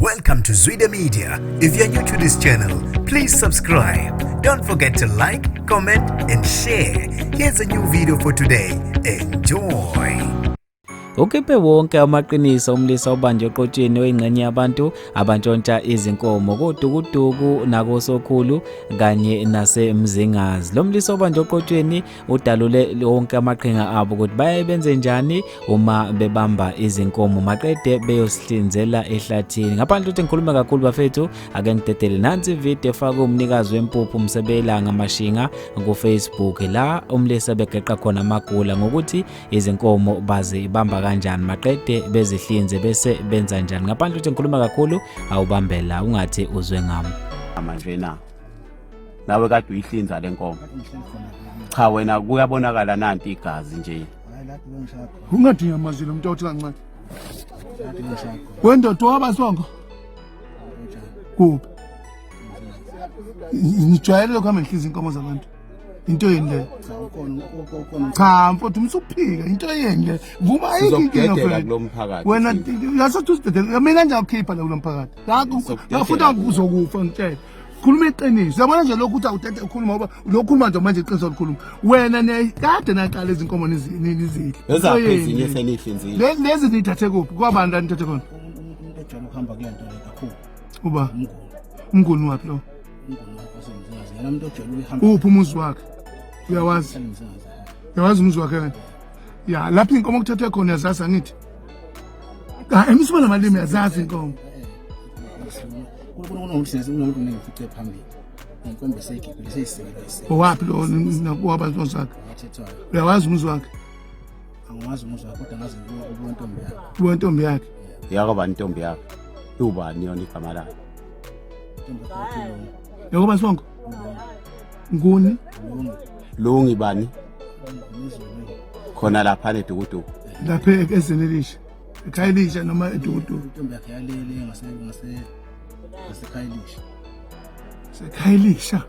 Welcome to Zwida Media. If you're new to this channel, please subscribe. Don't forget to like, comment and share. Here's a new video for today. Enjoy. Ukhiphe wonke amaqiniso umlisa obanjwe oqotsheni oyingxenye yabantu abantshontsha izinkomo kodukuduku nakosokhulu kanye nasemzingazi. Lo mlisa obanjwe oqotsheni udalule wonke amaqhinga abo ukuthi bayabenze njani uma bebamba izinkomo maqede beyosihlinzela ehlathini. Ngaphandle ukuthi ngikhuluma kakhulu bafethu, ake ngidedele nansi video efaka umnikazi wempuphu umsebelanga mashinga ku Facebook la umlisa begeqa khona amagula ngokuthi izinkomo bazi bamba kanjani maqede bezihlinze bese benza njani. Ngaphandle ukuthi ngikhuluma kakhulu awubambela ungathi uzwe ngami. Manje nawe kade uyihlinza lenkomo. Cha wena kuyabonakala nanti igazi nje. Ungathi ngiyamazile umuntu othi kancane. Wendoda wabasongo. Kuphi? Ngijwayele lokho amehliza inkomo zabantu. Into yeni le? Cha mfowethu umsuphika into yeni le? Vuma ayikho kulo mphakathi. Wena yasothi usidedela mina kanje ukhipha la kulo mphakathi. La futhi akuzokufa ngitshela. Khuluma iqiniso. Yabona nje lokhu uthi awuthethe ukhuluma ngoba lokhuluma nje manje iqiniso likhuluma. Wena ne kade naqala izinkomo nizidle. Ezaphi ezinye senihlinzile? Lezi nithathe kuphi? Kwabanda nithathe khona. Umuntu ejwayele ukuhamba kule nto le kakhulu. Uba umnguni wakhe lo. Umnguni wakhe wasemzingazi. Yena umuntu ojwayele ukuhamba. Uphi umuzi wakhe? Uyawazi? Uyawazi umuzi wakhe kanti? Ya lapha inkomo kuthathwe khona yazazi angithi. Cha emisibona malimi yazazi inkomo. Unomuntu nengifice phambili. Inkombe seyikhiphe seyisekele. Owaphi lo wabazwe zakhe? Uyawazi umuzi wakhe? Angiwazi umuzi wakhe kodwa ngazi ubuntombi yakhe. Ubuntombi yakhe? Yakaba intombi yakhe. Ubani yona igama lakhe? Yakuba sonke? Nguni? Lungi bani? Khona lapha edukuduku. Lapha esenelisha. Ekhayilisha noma edukuduku. Intombi yakhe yalele ngasekhayilisha. Sekhayilisha.